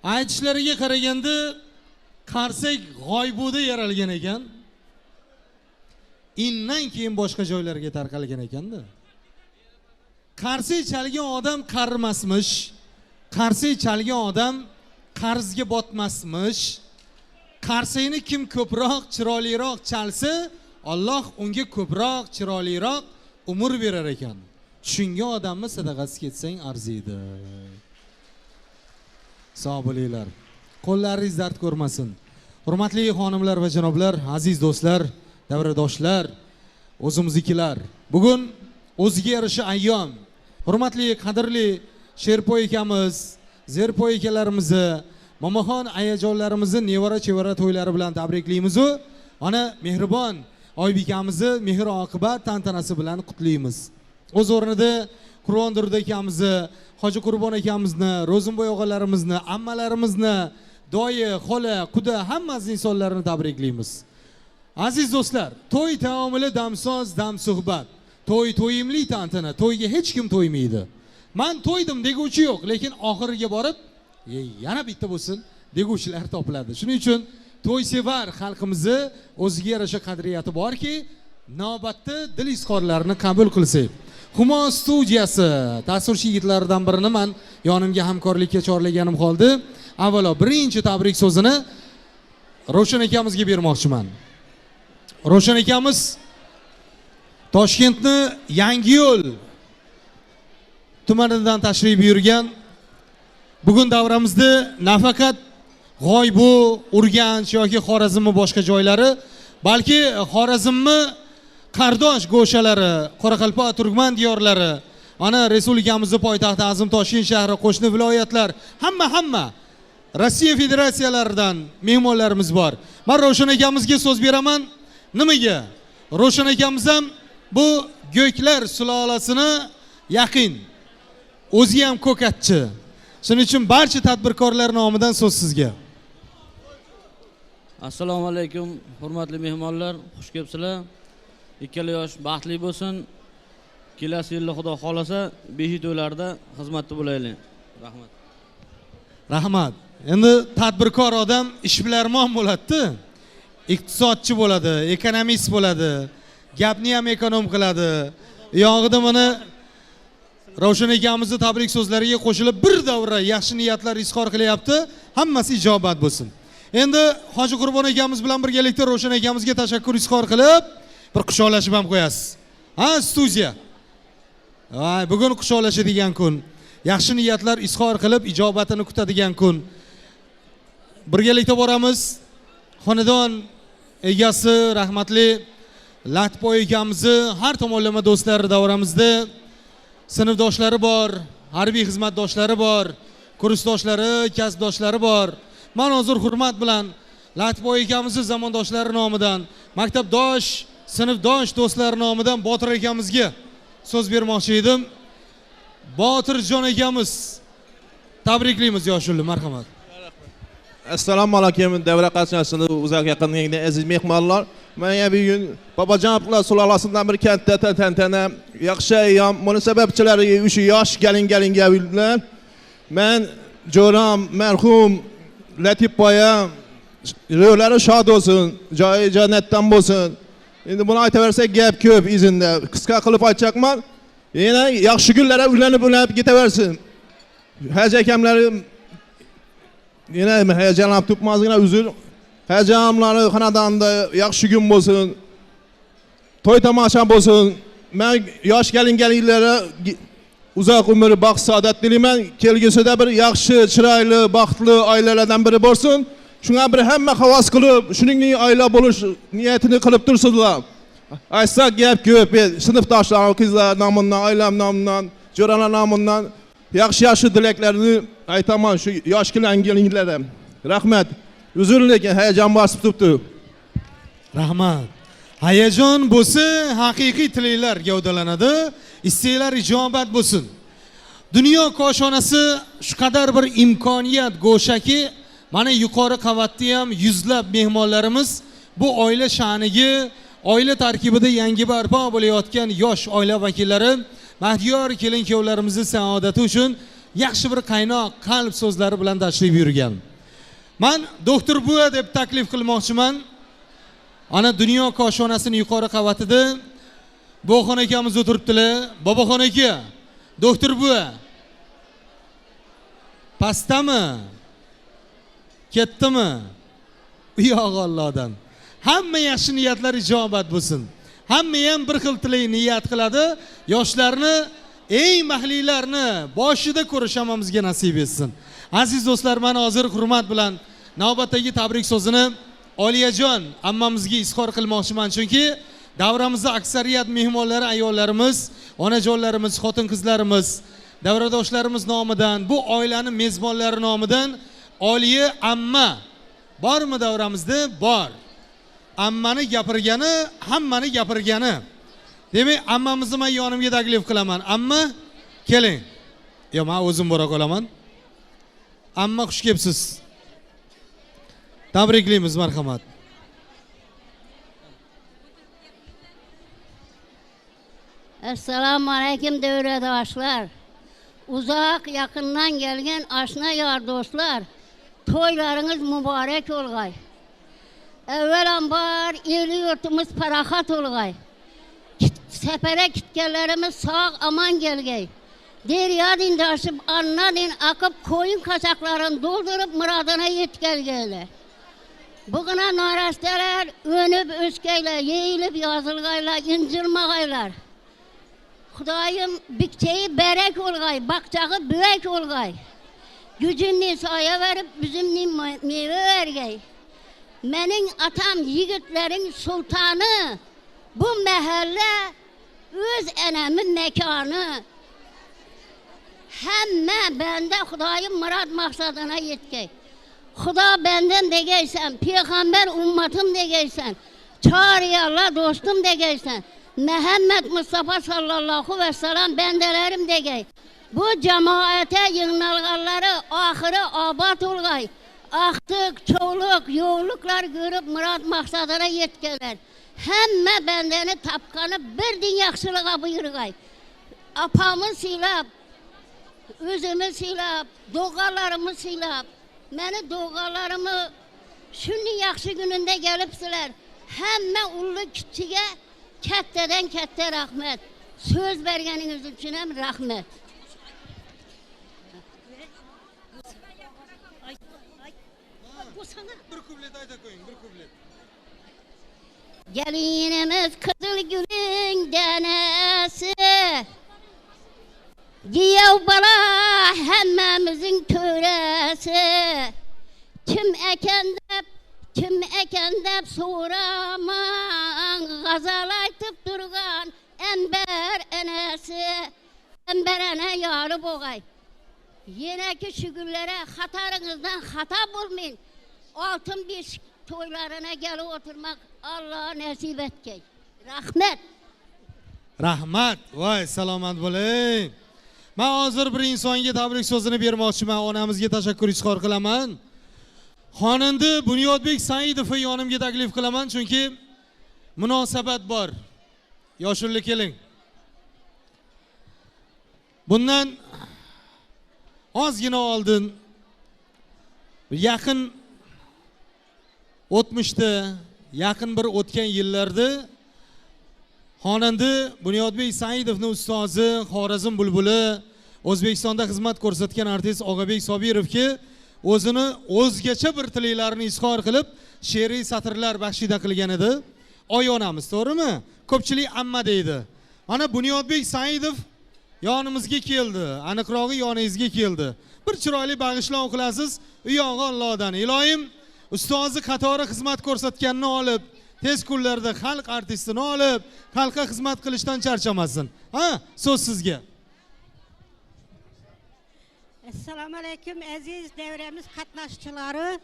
Aytishlariga qaraganda qarsak g'oybuda yaralgan ekan. Indan keyin boshqa joylarga tarqalgan ekanda. Qarsak chalgan odam qarimasmish. Qarsak chalgan odam qarzga botmasmish. Qarsakni kim ko'proq, chiroyliroq chalsa, Alloh unga ko'proq, chiroyliroq umr berar ekan. Tushungan odamni sadaqasi ketsang arziydi. Sog' bo'linglar. Qo'llaringiz dard ko'rmasin. Hurmatli xonimlar va janoblar, aziz do'stlar, davradoshlar, o'zimiznikilar. Bugun o'ziga yarasha ayyom. Hurmatli, qadrli Sherpoy akamiz, Zerpoy akalarimizni, Momoxon ayajonlarimizni nevara-chevara to'ylari bilan tabriklaymiz. Ana mehribon Oybekamizni mehr oqibat tantanasi bilan qutlaymiz. O'z o'rnida Qur'ondirda akamizni, Hoji Qurbon akamizni, Ro'zimboy og'alarimizni, ammalarimizni, doyi, xola, quda hammasi insonlarni tabriklaymiz. Aziz do'stlar, to'y taomili damsoz, dam suhbat. To'y to'yimli tantana, to'yga hech kim to'ymaydi. Men to'ydim deguvchi yo'q, lekin oxiriga borib, yana bitta bo'lsin deguvchilar topiladi. Shuning uchun to'y sevar xalqimizni o'ziga yarasha qadriyati borki, navbatda dil izhorlarini qabul qilsak. Humo studiyasi ta'sirchi yigitlardan birini men yonimga hamkorlikka chorlaganim qoldi. Avvalo birinchi tabrik so'zini Ravshan akamizga bermoqchiman. Ravshan akamiz Toshkentni Yangiyo'l tumanidan tashrif buyurgan. Bugun davramizda nafaqat G'oybu, Urganch yoki Xorazmmi boshqa joylari, balki Xorazmmi qardosh go'shalari, Qoraqalpoq, Turkman diyorlari, ana respublikamizning poytaxti Azim Toshkent shahri, qo'shni viloyatlar, hamma Rossiya federatsiyalaridan mehmonlarimiz bor. Men Ravshan akamizga so'z beraman. Nimaga? Ravshan akamiz ham bu Go'klar sulolasini yaqin. O'zi ham ko'katchi. Shuning uchun barcha tadbirkorlar nomidan so'z sizga. Assalomu alaykum, hurmatli mehmonlar, xush kelibsizlar. Ikkala yosh baxtli bo'lsin. Kelasi yilda Xudo xolasa, beshi to'ylarda xizmatda bo'laylik. Rahmat. Rahmat. Endi tadbirkor odam ishbilarmon bo'ladi-da. Iqtisodchi bo'ladi, ekonomist bo'ladi. Gapni ham ekonom qiladi. Yog'ida mana Ravshan akamizning tabrik so'zlariga qo'shilib bir davra yaxshi niyatlar izhor qilyapti. Hammasi ijobat bo'lsin. Endi Hoji Qurbon akamiz bilan birgalikda Ravshan akamizga tashakkur izhor qilib, bir quchoqlashib ham qo'yasiz. Ha, studiya. Voy, bugun quchoqlashadigan kun. Yaxshi niyatlar izhor qilib, ijobatini kutadigan kun. Birgalikda boramiz. Xonadon egasi rahmatli Latpoy akamizni har tomonlama do'stlari davramizda sinfdoshlari bor, harbiy xizmatdoshlari bor, kursdoshlari, kasbdoshlari bor. Men hozir hurmat bilan Latpoy akamizning zamondoshlari nomidan, maktabdosh, sinfdosh do'stlar nomidan Botir akamizga so'z bermoqchi edim. Botirjon akamiz, tabriklaymiz yoshulli, marhamat. Assalomu alaykum, davra qatnashchilari, uzoq yaqinlikda aziz mehmonlar. Men bugun Bobojonoblar sulolasidan bir katta tantana, yaxshi ayyom munosabatchilari, o'sha yosh galin-galinga bilan men jo'ram marhum Latif boya ruhlari shod bo'lsin, joyi jannatdan bo'lsin. Endi buni aytaversak gap ko'p izinda. Qisqa qilib aytmoqman. Yana yaxshi kunlarda ulanib ketaversin. Haj akamlarim yana hayajonlanib turibmazgina uzr. Hayajonlari xonadonda yaxshi kun bo'lsin. To'y tomosha bo'lsin. Men yosh galin-galinlarga uzoq umr, baxt, saodat tilayman. Kelgusida bir yaxshi, chiroyli, baxtli oilalardan biri bo'lsin. Shunga bir hamma havas qilib, shuningdek oila bo'lish niyatini qilib tursizlar. Aytsak gap ko'p, sinfdoshlar, qizlar nomidan, oilam nomidan, jo'ralar nomidan yaxshi tilaklarni aytaman shu yosh galin-galinlarga. Rahmat. Uzr lekin hayajon bosib turibdi. Rahmat. Hayajon bo'lsa, haqiqiy tilaklar gavdalanadi, isteklar ijobat bo'lsin. Dunyo koshonasi shu qadar bir imkoniyat go'shaki, mana yuqori qavatda ham yuzlab mehmonlarimiz bu oila sha'niga, oila tarkibida yangi barpo bo'layotgan yosh oila vakillari, mahdiyor kelin-kuyovlarimizning saodati uchun yaxshi bir qaynoq qalb so'zlari bilan tashrif buyurgan. Men doktor buva deb taklif qilmoqchiman. Ana dunyo koshonasining yuqori qavatida Boxon akamiz o'tiribdilar. Boboxon aka, doktor buva. Pastami? Ketdimi? U yo'q Allohdan. Hamma yaxshi niyatlar ijobat bo'lsin. Hamma ham bir xil tilay niyat qiladi. Yoshlarni, eng mahlilarni boshida ko'rish hammamizga nasib etsin. Aziz do'stlar, men hozir hurmat bilan navbatdagi tabrik so'zini Oliyajon ammamizga izhor qilmoqchiman, chunki davramizda aksariyat mehmonlari ayollarimiz, onajonlarimiz, xotin-qizlarimiz, davradoshlarimiz nomidan, bu oilaning mezbonlari nomidan Oliya amma bormi davramizda? Bor. Ammani gapirgani, hammani gapirgani. Demak, ammamizni men yonimga taklif qilaman. Amma, keling. Yo, men o'zim bora qolaman. Amma xush kelibsiz. Tabriklaymiz, marhamat. Assalomu alaykum davradoshlar. Uzaq yaqindan kelgan aşna yar do'stlar, to'ylaringiz muborak bo'lg'ay. Avvalambor eli yurtimiz paraxat bo'lg'ay. Safara kitganlarimiz sog' aman kelgay. Deryadin daşıp annadin akıp koyun kaçaklarını doldurup muradına yetkelgeyler. Bugüne narastalar önüp öskeyler, yeyilip yazılgaylar, incilmagaylar. Xudayım bikçeyi berek olgay, bakçağı büyük olgay. Gücünü saya verip bizimni meyve vergey. Menin atam yigitlerin sultanı, bu mahalle öz enemin mekanı. Hemme bende Xudayım murad maksadına yetkey. Xuda benden degeysen, peygamber ummatım degeysen, çağrı Allah dostum degeysen, Muhammed Mustafa sallallahu aleyhi ve sellem bendelerim degey. Bu cemaate yığınalganları ahırı abat olgay. Aktık, çoğuluk, yoğulluklar görüp murad maksadına yetkeler. Hemme bendeni tapkanı bir din yaxşılığa buyurgay. Apamı silap, özümü silap, doğalarımı silap, meni doğalarımı şunun yaxşı gününde gelipsiler. Hemme ullu küçüge kattadan katta rahmet. Söz bergeniniz için hem rahmet. Bir kublet ayta koyun, bir kublet. Gelinimiz kızıl gülün denesi, Giyav bala hemmemizin töresi. Kim eken dep soraman, gazal aytıp durgan ember enesi. Ember ene yarı boğay. Yine ki şükürlere hatarınızdan hata bulmayın. Altın bir toylarına gelip oturmak Allah'a nasip etkey. Rahmet. Rahmat. Voy, salomat bo'ling. Men hozir bir insonga tabrik so'zini bermoqchiman, onamizga tashakkur izhor qilaman. Xonanda Bunyodbek Saidovni yonimga taklif qilaman, chunki munosabat bor. Yoshulli keling. Bundan ozgina oldin yaqin o'tmishda, yaqin bir o'tgan yillarda xonanda Bunyodbek Saidovning ustozi, Xorazm bulbuli, O'zbekistonda xizmat ko'rsatgan artist Og'abek Sobirovga o'zini o'zgacha bir tilaklarini izhor qilib, she'riy satrlar baxshida qilgan edi. Oyonamiz, to'g'rimi? Ko'pchilik amma deydi. Mana Bunyodbek Saidov yonimizga keldi, aniqrog'i yoningizga keldi. Bir chiroyli bag'ishlov qilasiz, u yog'i Allohdan. Ilohim ustozi qatori xizmat ko'rsatganini olib, tez kunlarda xalq artistini olib, xalqqa xizmat qilishdan charchamasin. Ha, so'z sizga. Assalamu alaykum aziz devremiz qatnashchilari.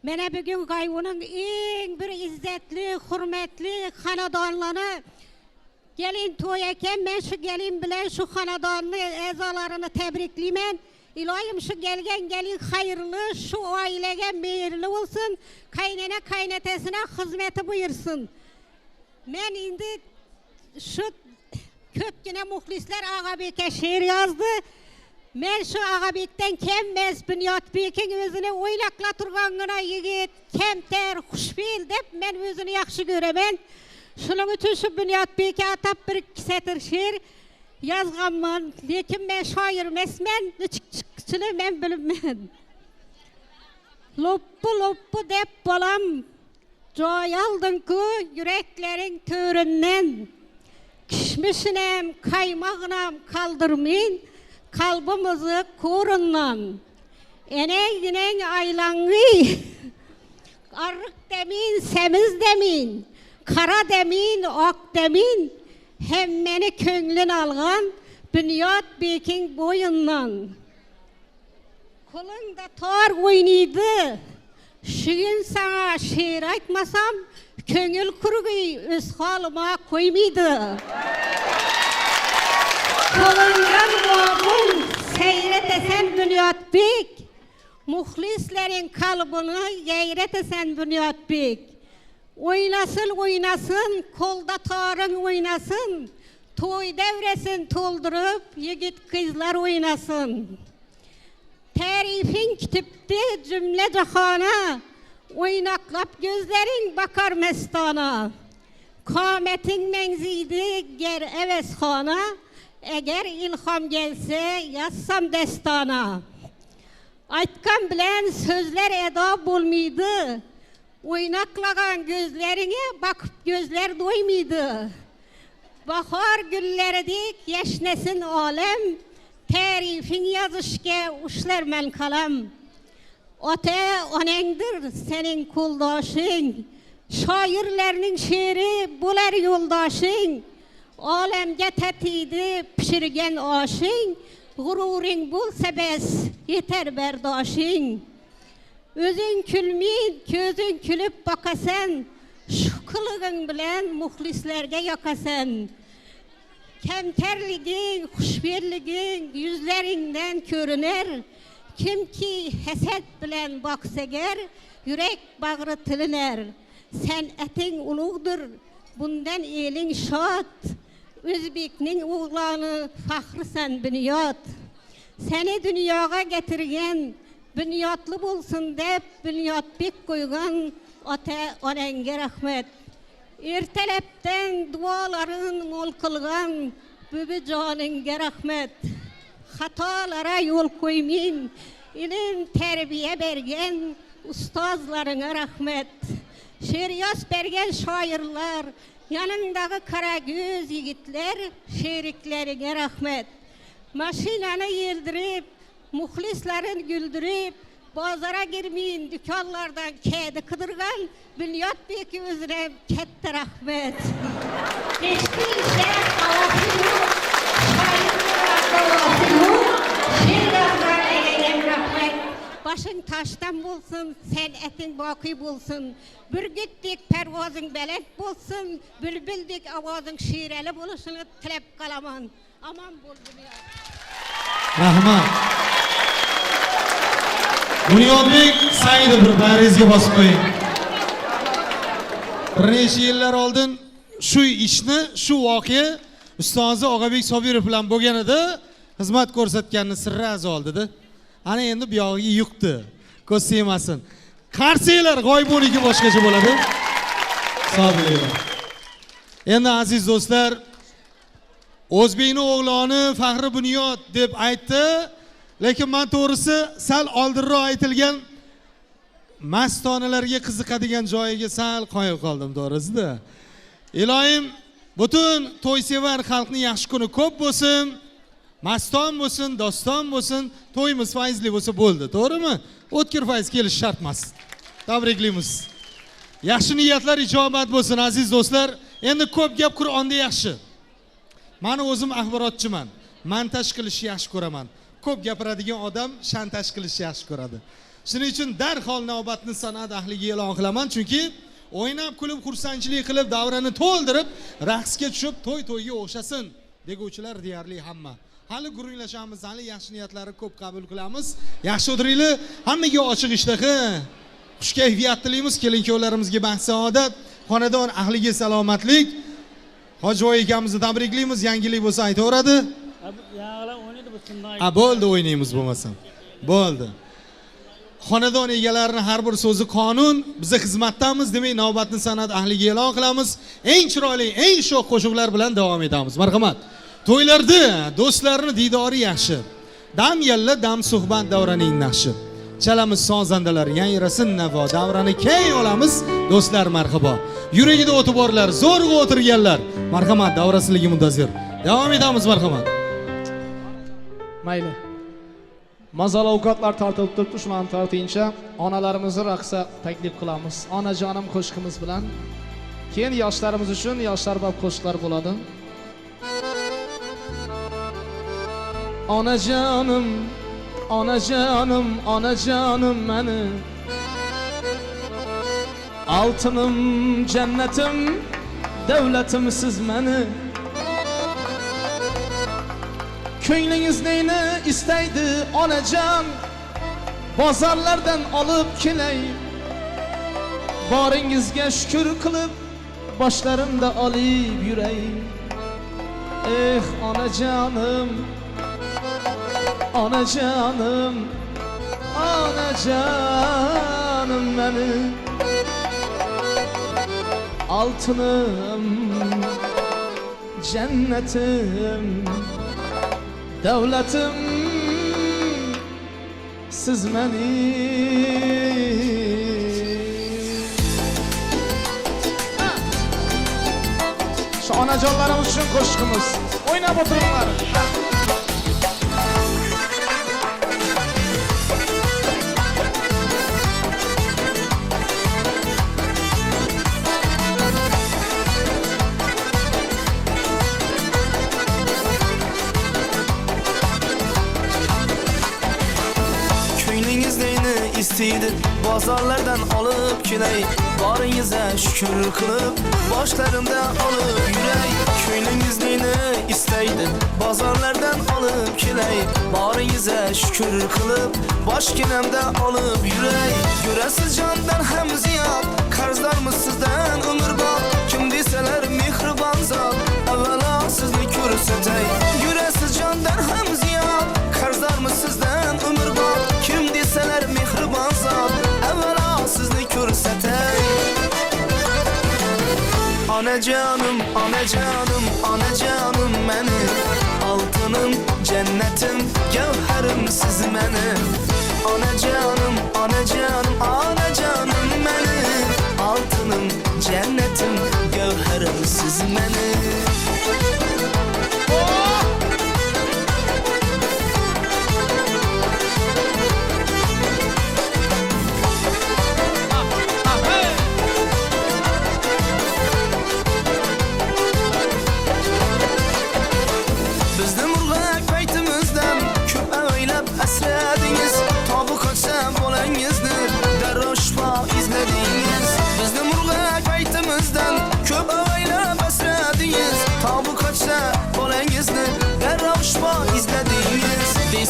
Mene bugün Gayvunun en bir izzetli, hürmetli xonadonlarni gelin to'y ekan. Men shu gelin bilan shu xonadonni a'zolarini tabriklayman. Ilohim shu gelgen gelin hayırlı, şu ailege meyirli olsun, kaynana kaynatasına hizmeti buyursun. Men indi şu köpgine muhlisler Ağabey'e şiir yazdı. Men şu Ağabek'ten kemmes Bunyodbek'in özünü oylakla turganına yigit, kemter, xushfe'l dep men özünü yaxshi ko'raman. Shuning uchun shu Bunyodbek'e atap bir satr she'r yazganman. Lekin men shoir emasman, chiqchiqchini men bilmayman. Loppu dep bolam, joy aldın-ku yüreklerin törinden. Kişmişinem, kaymağınam kaldırmayın, kalbimizi korundan. Enen aylanğı, arık demin, semiz demin, kara demin, ok demin, hemmeni könlün algan, Bunyodbek'in boyundan. Kolunda tor oynaydı, şugün sana şiir aytmasam, köngül kurugi öz halıma koymaydı. Kolundan boğun, seyretesen Bunyodbek, muhlislerin kalbini gayretesen Bunyodbek. Oynasın, kolda tarın oynasın, toy devresin toldurup, yigit kızlar oynasın. Tarifin kitipti cümle cahana, oynaklap gözlerin bakar mestana. Kametin menziydi ger eveshana, eğer ilham gelse yazsam destana. Aytkan bilen sözler eda bulmaydı, oynaklagan gözlerine bakıp gözler doymaydı. Bahar güllerdik yaşnesin alem, tarifin yazışke uşlar men kalam. Ota onendir senin kuldaşın, şairlerinin şiiri bular yoldaşın. Alemge tetiydi pişirgen aşın, gururin bulsa bes yeter berdaşın. Özün külmeyin, közün külüp bakasan, şu kılığın bilen muhlislerge yakasan. Kemterligin, xushfe'lligin yüzlerinden körüner. Kim ki heset bilen bakseger, yürek bağrı tiliner. Sen etin uluğdur, bundan elin şad. Özbek'nin oğlanı fahrısan Bunyod. Seni dünyaya getirgen, Bunyodlu bulsun dep, Bunyodbek koygan, ota onenge rahmet. Ertelepten duaların mol kılgan, bübü canınge rahmet. Hatalara yol koymayın, ilim terbiye bergen, ustazlarına rahmet. Şehriyaz bergen şairler, yanındağı kara göz yigitler, şeriklerine rahmet. Maşinanı yeldirip, muhlislerin güldürüp, bazara girmeyin, dükkanlardan kedi kıdırgan, Bunyodbek'i özüne kette rahmet. Hiçbir şey havası yok, şairler havası yok, şiirler eğlenem rahmet. Başın taştan bulsun, sen etin baki bulsun, bürgüttik pervazın belek bulsun, bülbüldük avazın şiireli buluşunu tilep kalaman. Aman bol Bunyod. Rahmat. Bunyodbek saydi bir barizga bosib qo'ying. Bir necha yillar oldin shu ishni, shu voqea ustozi Og'abek Sobirov bilan bo'lganida xizmat ko'rsatganini sirri az oldida. Ana endi bu yog'iga yuqdi. Ko'z tegmasin. Qarsanglar g'oyboniki boshqacha bo'ladi. Sobirov. Endi aziz do'stlar, O'zbekning o'g'loni Faxri Bunyod deb aytdi. Lekin men to'g'risi sal oldinroq aytilgan mastonalarga qiziqadigan joyiga sal qoyil qoldim to'g'risida. Ilohim butun to'ysevar xalqning yaxshi kuni ko'p bo'lsin. Maston bo'lsin, doston bo'lsin, to'yimiz faizli bo'lsa bo'ldi, to'g'rimi? O'tkir faiz kelish shart emas. Tabriklaymiz. Yaxshi niyatlar ijobat bo'lsin aziz do'stlar. Endi ko'p gap Qur'onda yaxshi. Meni o'zim axborotchiman. Montaj qilishni yaxshi ko'raman. Ko'p gapiradigan odam shantaj qilishni yaxshi ko'radi. Shuning uchun darhol navbatni san'at ahliga e'lon qilaman, chunki o'ynab kulib xursandchilik qilib davrani to'ldirib, raqsga tushib to'yga o'xshasin deguvchilar deyarli hamma. Hali guringlashamiz, hali yaxshi niyatlarni ko'p qabul qilamiz. Yaxshi o'tiringlar, hammaga ochiq ishtaha, xush kayfiyat tilaymiz. Kelin-kuyovlarimizga baxt saodat, xonadon ahliga salomatlik. Hojiboy akamizni tabriklaymiz. Yangilik bo'lsa aytaveradi. Yağlar oynaydı bu Bo'ldi, o'ynaymiz bo'lmasam. Bo'ldi. Xonadon egalarining har bir so'zi qonun. Biz xizmatdamiz, demak navbatni san'at ahliga e'lon qilamiz. Eng chiroyli, eng sho'x qo'shiqlar bilan davom etamiz. Marhamat. To'ylarda do'stlarning diydori yaxshi. Dam yalla dam suhbat davraning naqshi. Chalamiz sozandalar, yangrasin navo, davrani keng olamiz. Do'stlar marhabo. Yuragida o'tib borlar, zo'rg'a o'tirganlar. Marhamat, davrasiligi muntazir. Davom etamiz, marhamat. Mayli. Mazal ovqatlar tartilib turibdi, shuni tartiyincha onalarimizni raqsga taklif qilamiz. Onajonim qo'shiqimiz bilan. Keyin yoshlarimiz uchun yoshlar-bab qo'shiqlar bo'ladi. Onajonim, onajonim, onajonim meni. Altıным, cennetim, devletim siz meni. Ko'nglingiz neyni istaydi onajon, bozorlardan olib kelay. Boringizga shukr qilib, boshlarimda olib yuray. Onajonim, onajonim, onajonim meni. Altınım, cennetim, devletim siz meni. Şu anajonlarimiz uchun qo'shiqimiz. O'ynab o'tiringlar. isteydi bozorlardan alıp kelay. Boringizga shukr qilib boshlarimda olib yuray. Ko'nglingiz neni istaydi bozorlardan olib kelay. Boringizga shukr qilib boshginamda olib yuray. Yurasiz jondan ham ziyod qarzdormiz sizdan umrbod. Kim desalar mehribon zot avvalo sizni ko'rsatay. Yurasiz jondan ham ziyod qarzdormiz sizdan umrbod. Kim desalar mehribon zot avvalo sizni ko'rsatay. Onajonim, onajonim, onajonim meni. Altınım, cennetim, gavharim siz meni. Onajonim, onajonim, onajonim meni. Altınım, cennetim, gavharim siz meni.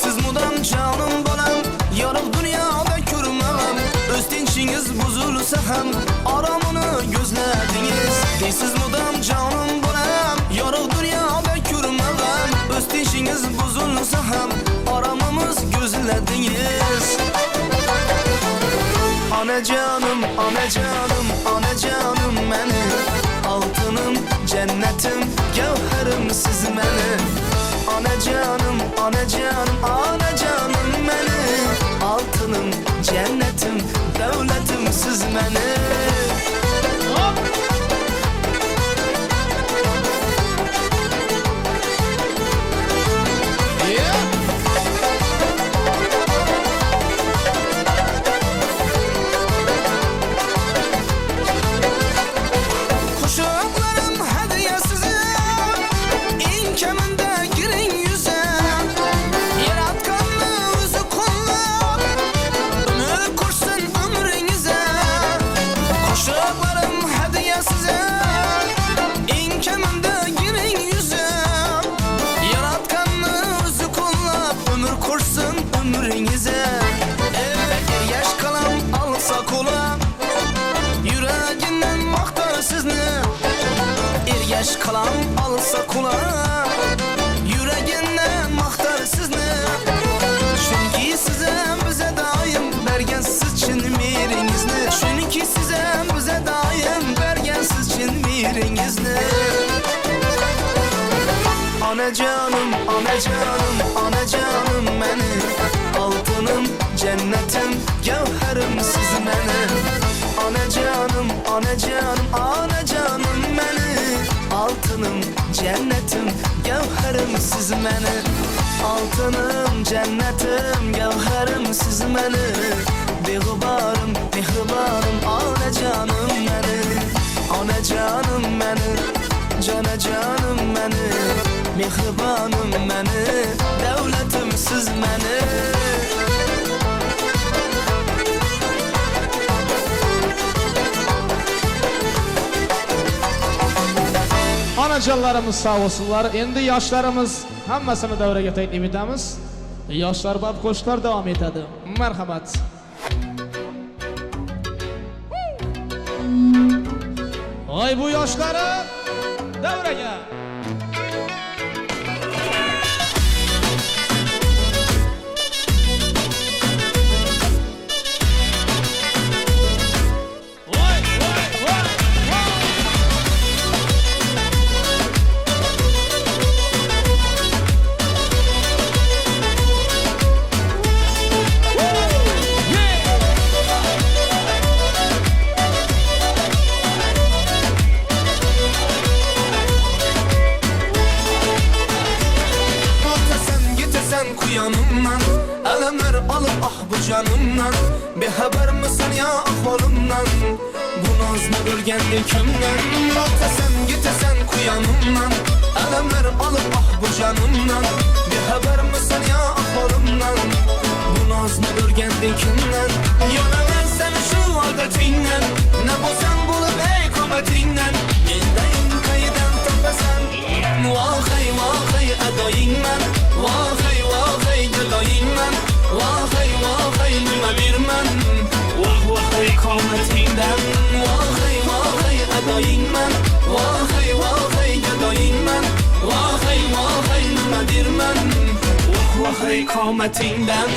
Siz mudam canım bolam, yorug' dunyoda ko'rmag'am. O'z tinchingiz buzilsa ham oromini ko'zladingiz. Siz mudam canım bolam, yorug' dunyoda ko'rmag'am. O'z tinchingiz buzilsa ham oromimiz ko'zladingiz. Onajonim, onajonim, onajonim meni. Altınım, cennetim, gavharim siz meni. Onajonim, onajonim, onajonim meni. Altınım, cennetim, devletim siz meni. Anacanım, anacanım, anacanım benim. Altınım, cennetim, gevherim siz benim. Anacanım, anacanım, anacanım benim. Altınım, cennetim, gevherim siz benim. Altınım, cennetim, gevherim siz benim. Beğubarım, mehribarım, anacanım benim. Anacanım benim. Cana canım beni, mehribanım beni, devletim siz beni. Anacanlarımız sağ olsunlar. Endi yoshlarimiz hammasini davraga taklif etamiz. Yoshlar bab qo'shiqlar davom etadi. Marhamat. Oy bu yoshlari davraga. Yanımdan elemler alıp ah bu canımdan. Bir haber misin ya ahvalımdan? Bu nazlı ürgendi kimden? Bakta sen gitesen kuyanımdan. Elemler alıp ah bu canımdan. Bir haber misin ya ahvalımdan? Bu nazlı ürgendi kimden? Yana ben seni şu adetinden. Ne bozan bulup ey kometinden. Yendeyim kayıdan tepesen. Vahey vahey edayinmen. Vahey vahey dedayinmen. Vahey vahey nime birmen. Vah vahey kometinden. Vahey vahey edayinmen. Vahey vahey dedayinmen. Vahey vahey nime birmen. Vah vahey kometinden.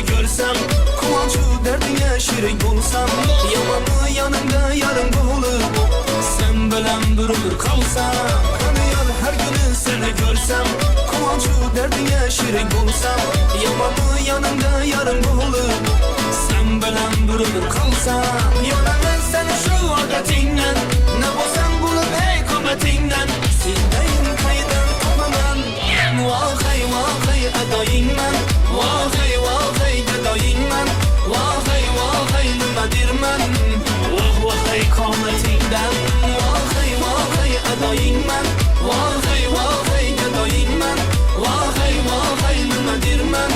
Görsem kıvançlı derdine şirin olsam. Yalanı yanımda yarın olur. Sen bilen bir ömür kalsam. Kanıyan her günü seni görsem. Kıvançlı derdine şirin olsam. Yalanı yanımda yarın olur. Sen bilen bir ömür kalsam. Yana ben seni şu adetinden. Ne bozan bulup ey kometinden. Sendeyim kayıdan toplaman. Vahey vahey edayinmen. Vahey vahey dedayinmen. Vahey vahey nime dirmen. Vah vahey kometinden. Vahey vahey edayinmen. Vahey vahey dedayinmen. Vahey vahey nime dirmen.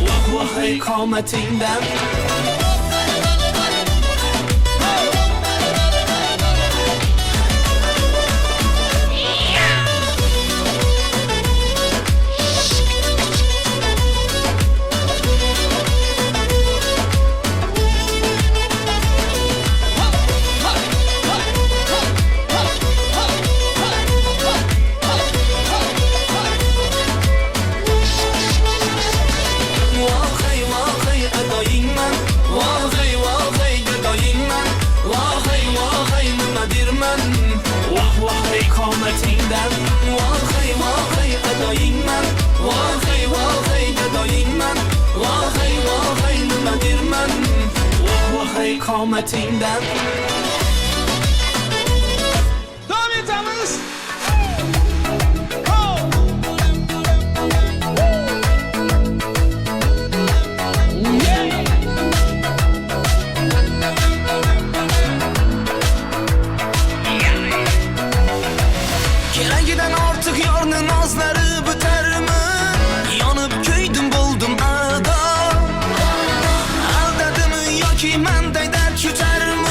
Vah vahey kometinden. Kometinden. Vahey vahey edayinmen. Vahey vahey dedayinmen. Vahey vahey nime dirmen. Vah vahey kometinden. Devam etamiz. Giden artık yarının nazları biter mi? Yanıp köydüm buldum adam. Aldadı mı yok ki mende dert küter mi?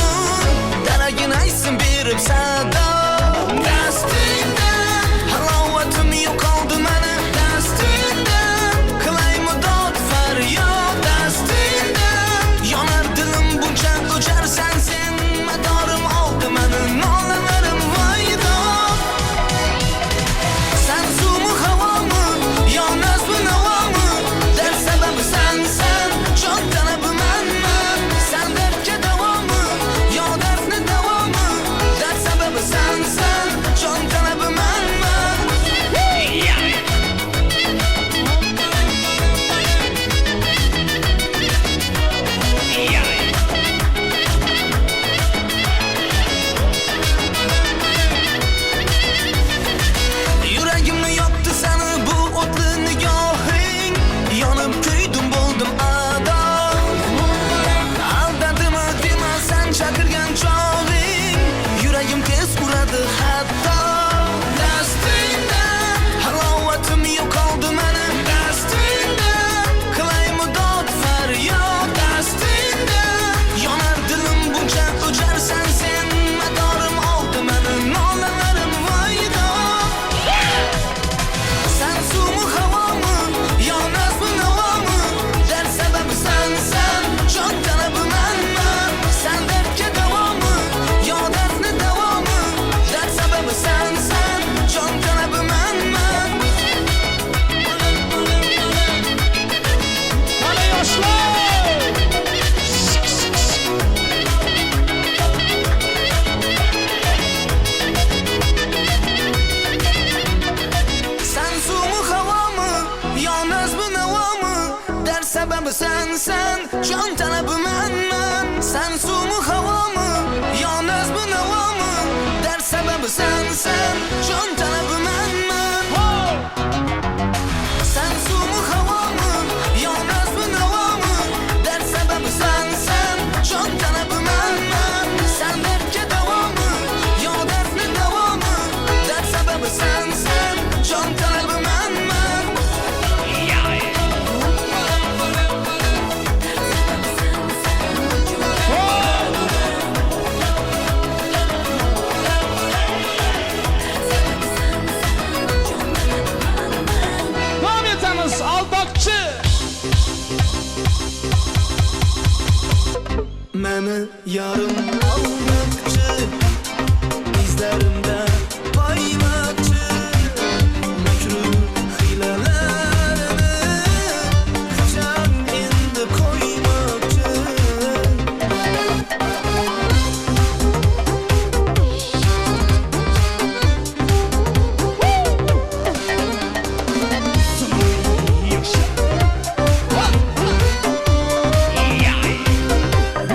sensen, can talebi men. Sen su mu hava mı, ya naz mı nava mı? Dert sebebi sensen, can talebi men. Sen su mu hava mı, ya naz mı nava mı? Dert sebebi sensen, can talebi men. Sen dertke deva mı, ya dert ne deva mı? Dert sebebi sensen, can talebi men. Devam etamiz, Aldakçı. Məni yarım almaqçı, izlərimdə baymaqçı, məkrur xilələrini kaçan indi koymaqçı.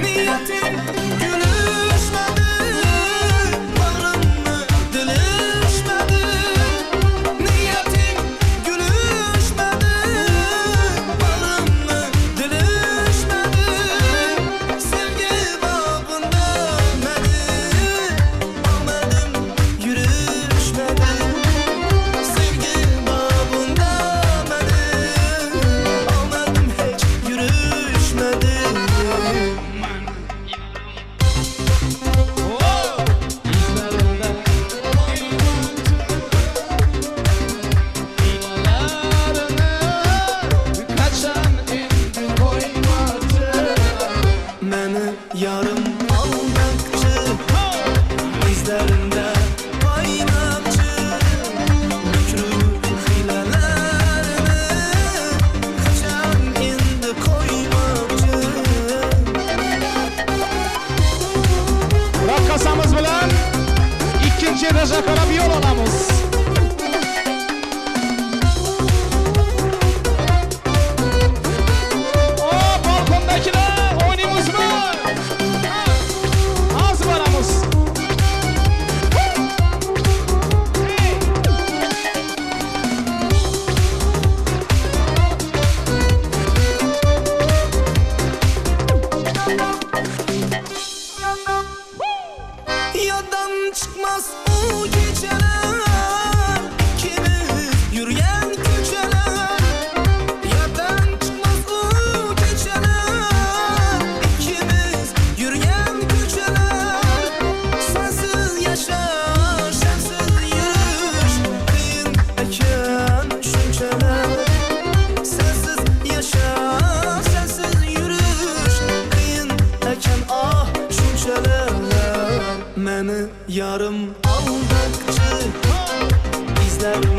Niyetim gülüşmedi, bağrımı dilişmedi. Niyetim gülüşmedi, bağrımı dilişmedi. Sevgi babında məni almadım, yürüşmedi. Sevgi babında məni almadım, heç yürüşmedi. Məni yarım almaqçı, izlərində baymaqçı, məkrur xilələrini kaçan indi koymaqçı. Rakkasamız bilan ikkinchi etaja qarab yo'l olamiz. O balkondagilar o'ynaymizmi? Az boramiz. Yaddan çıkmaz o geceler, ikimiz yürüyen köşeler. Yaddan çıkmaz o geceler, ikimiz yürüyen köşeler. Sensiz yaşar, sensiz yürüyüş, kıyın eken şünçeler. Sensiz yaşar, sensiz yürüyüş, kıyın eken ah şünçeler. Məni yarım aldıqçı, izlərim